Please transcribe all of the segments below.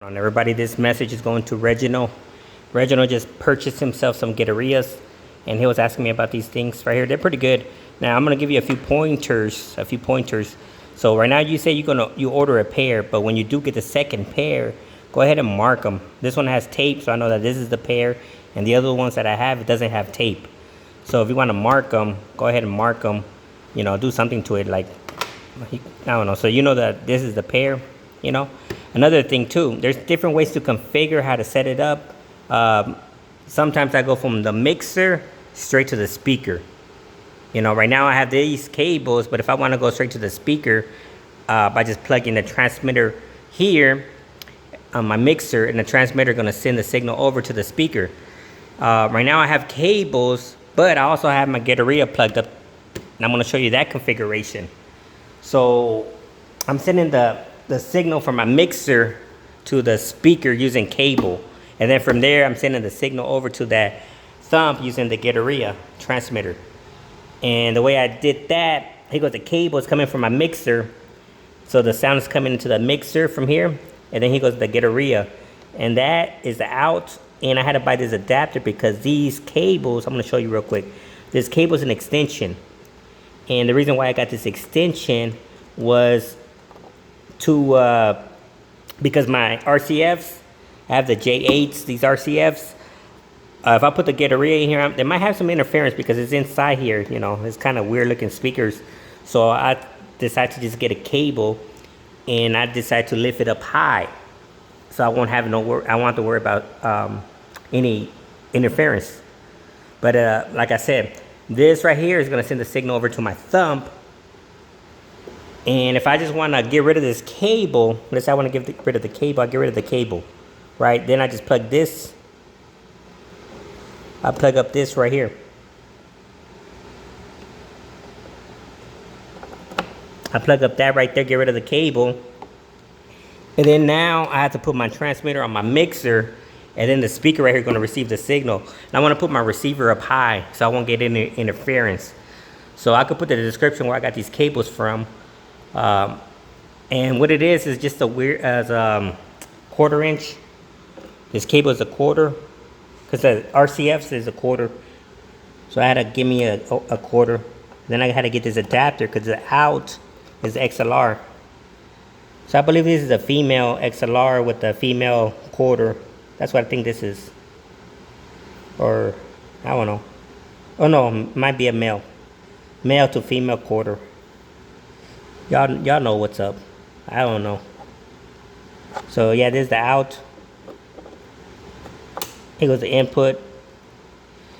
On everybody, this message is going to Reginald. Reginald just purchased himself some getarias, and he was asking me about these things right here. They're pretty good. Now I'm gonna give you a few pointers. So right now you say you order a pair, but when you do get the second pair, go ahead and mark them. This one has tape, so I know that this is the pair, and the other ones that I have, it doesn't have tape. So if you want to mark them, go ahead and mark them. You know, do something to it, like I don't know. So you know that this is the pair. You know. Another thing too, there's different ways to configure how to set it up. Sometimes I go from the mixer straight to the speaker. You know, right now I have these cables, but if I want to go straight to the speaker, by just plugging the transmitter here on my mixer, and the transmitter going to send the signal over to the speaker. Right now I have cables, but I also have my getaria plugged up, and I'm going to show you that configuration. So I'm sending the signal from my mixer to the speaker using cable, and then from there I'm sending the signal over to that thumb using the getaria transmitter. And the way I did that, here goes the cable is coming from my mixer, so the sound is coming into the mixer from here, and then here goes the getaria, and that is the out. And I had to buy this adapter because these cables, I'm going to show you real quick, this cable is an extension, and the reason why I got this extension was to because my RCFs, I have the J8s, these RCFs. If I put the getaria in here, they might have some interference because it's inside here. You know, it's kind of weird looking speakers. So I decided to just get a cable, and I decided to lift it up high, so I won't have I won't have to worry about any interference. But like I said, this right here is gonna send the signal over to my thumb. And if I just want to get rid of this cable, let's say I want to get rid of the cable, I get rid of the cable, right? Then I just plug this. I plug up this right here. I plug up that right there, get rid of the cable. And then now I have to put my transmitter on my mixer, and then the speaker right here is going to receive the signal. And I want to put my receiver up high so I won't get any interference. So I could put the description where I got these cables from. And what it is just a weird quarter inch. This cable is a quarter, because the RCFs is a quarter, so I had to give me a quarter. Then I had to get this adapter because the out is XLR. So I believe this is a female XLR with a female quarter. That's what I think this is, or I don't know. Oh no, it might be a male to female quarter. Y'all know what's up. I don't know. So yeah, this is the out. Here goes the input.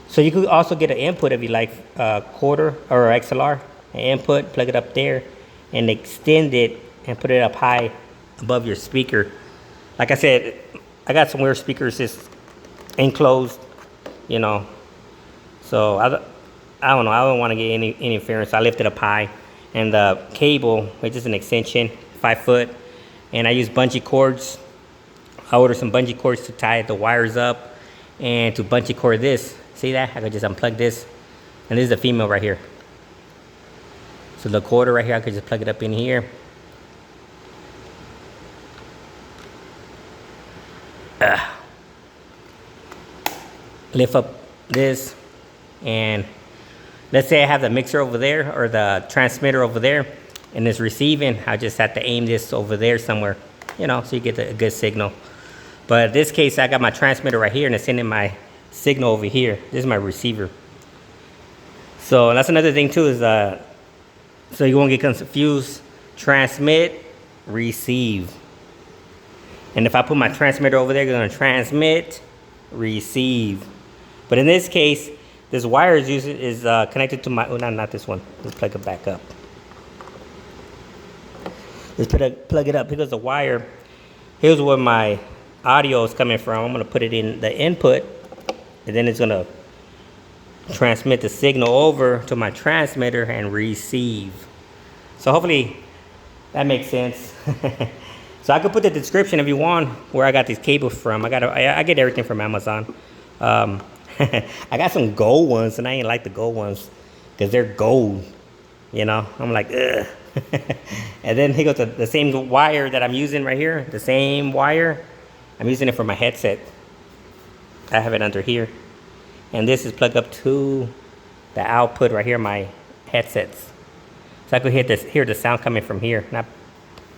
So you could also get an input if you like, quarter or XLR. An input, plug it up there, and extend it and put it up high above your speaker. Like I said, I got some weird speakers just enclosed, you know. So I don't know. I don't want to get any interference. So I lift it up high. And the cable, which is an extension, 5 foot, and I use bungee cords. I ordered some bungee cords to tie the wires up, and to bungee cord this. See that? I could just unplug this, and this is the female right here. So the quarter right here, I could just plug it up in here. Lift up this, and let's say I have the mixer over there or the transmitter over there, and it's receiving. I just have to aim this over there somewhere, you know, so you get a good signal. But in this case, I got my transmitter right here, and it's sending my signal over here. This is my receiver. So that's another thing too, is so you won't get confused. Transmit, receive. And if I put my transmitter over there, it's gonna transmit, receive. But in this case, this wire is connected to my, oh, not this one. Let's plug it back up. Let's plug it up. Here goes the wire. Here's where my audio is coming from. I'm going to put it in the input, and then it's going to transmit the signal over to my transmitter and receive. So hopefully that makes sense. So I could put the description if you want where I got these cables from. I get everything from Amazon. I got some gold ones, and I ain't like the gold ones because they're gold, you know. I'm like, ugh. And then here goes the same wire that I'm using right here, the same wire. I'm using it for my headset. I have it under here. And this is plugged up to the output right here, my headsets. So I could hear the sound coming from here. And I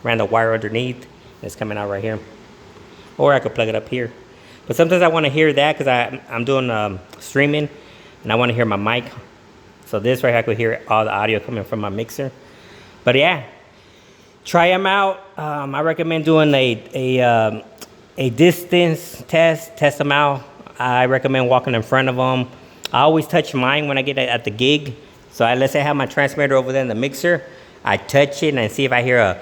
ran the wire underneath. It's coming out right here. Or I could plug it up here. But sometimes I want to hear that because I'm doing streaming. And I want to hear my mic. So this right here, I could hear all the audio coming from my mixer. But yeah, try them out. I recommend doing a distance test them out. I recommend walking in front of them. I always touch mine when I get at the gig. So let's say I have my transmitter over there in the mixer. I touch it and see if I hear a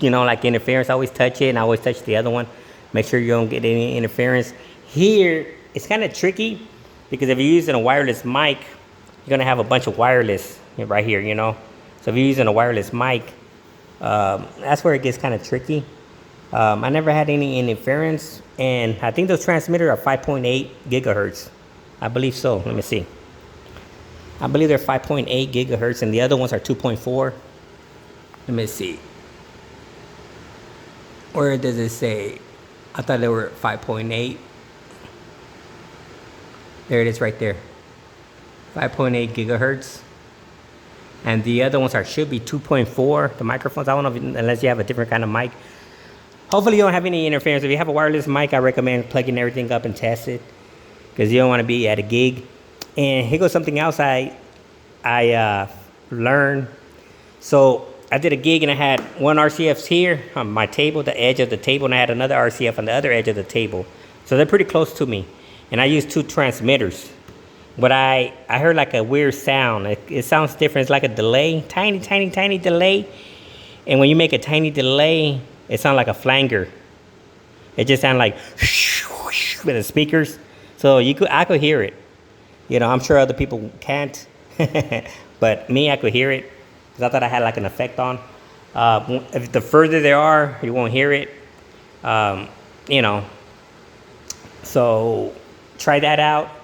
you know, like interference. I always touch it, and I always touch the other one. Make sure you don't get any interference. Here, it's kind of tricky because if you're using a wireless mic, you're gonna have a bunch of wireless right here, you know. So if you're using a wireless mic, that's where it gets kind of tricky. I never had any interference, and I think those transmitters are 5.8 gigahertz. I believe so. Let me see. I believe they're 5.8 gigahertz, and the other ones are 2.4. Let me see. Where does it say? I thought they were 5.8. There it is right there. 5.8 gigahertz. And the other ones should be 2.4. The microphones, I don't know unless you have a different kind of mic. Hopefully you don't have any interference. If you have a wireless mic, I recommend plugging everything up and test it, because you don't want to be at a gig. And here goes something else I learned. So I did a gig and I had one RCF here on my table, the edge of the table, and I had another RCF on the other edge of the table. So they're pretty close to me. And I used 2 transmitters. But I heard like a weird sound. It sounds different. It's like a delay, tiny delay. And when you make a tiny delay, it sounds like a flanger. It just sounds like with the speakers. So I could hear it. You know, I'm sure other people can't. But me, I could hear it. Because I thought I had like an effect on. If the further they are, you won't hear it. You know. So try that out.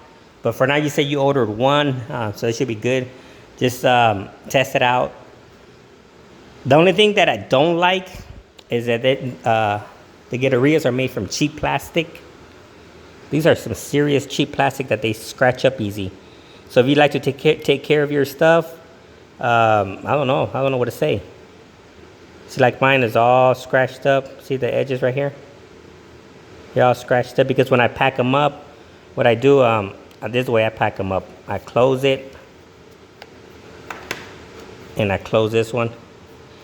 But for now, you say you ordered one, so it should be good. Just test it out. The only thing that I don't like is that the getarias are made from cheap plastic. These are some serious cheap plastic that they scratch up easy. So if you like to take care of your stuff, I don't know what to say. See, like mine is all scratched up. See the edges right here? They're all scratched up because when I pack them up, what I do, this is the way I pack them up. I close it, and I close this one,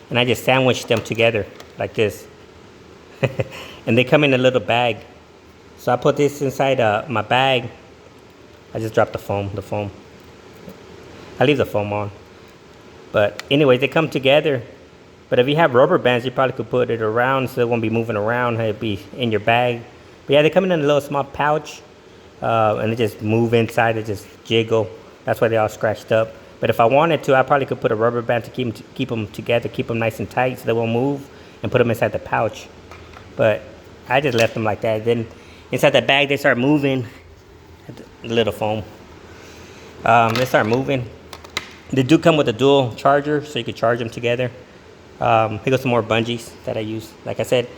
and I just sandwich them together like this. And they come in a little bag. So I put this inside my bag. I just dropped the foam. I leave the foam on. But anyways, they come together. But if you have rubber bands, you probably could put it around so it won't be moving around. It'll be in your bag. But yeah, they come in a little small pouch. And they just move inside, they just jiggle. That's why they're all scratched up. But if I wanted to, I probably could put a rubber band to keep them together, keep them nice and tight so they won't move, and put them inside the pouch. But I just left them like that. Then inside the bag, they start moving. The little foam. They start moving. They do come with a dual charger, so you can charge them together. Here goes some more bungees that I use. Like I said,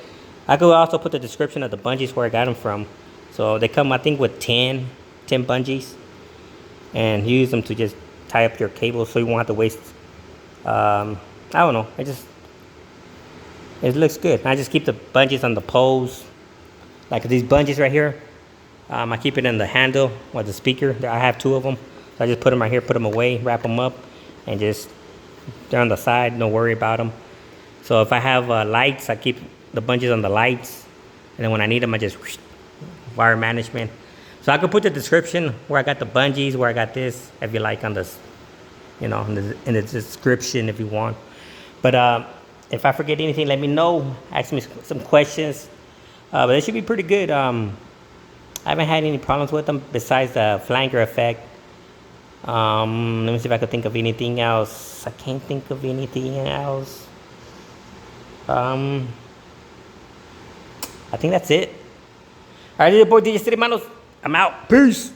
I could also put the description of the bungees where I got them from. So they come, I think, with 10 bungees, and you use them to just tie up your cable so you won't have to waste. I don't know. It looks good. I just keep the bungees on the poles, like these bungees right here. I keep it in the handle or the speaker. I have 2 of them, so I just put them right here, put them away, wrap them up, and just they're on the side. Don't worry about them. So if I have lights, I keep the bungees on the lights, and then when I need them, I just wire management. So I could put the description where I got the bungees, where I got this, if you like, on this, you know, in the description if you want. But if I forget anything, let me know. Ask me some questions. But it should be pretty good. I haven't had any problems with them besides the flanger effect. Let me see if I could think of anything else. I can't think of anything else. I think that's it. All right, this is your boy DJ City Manos. I'm out. Peace.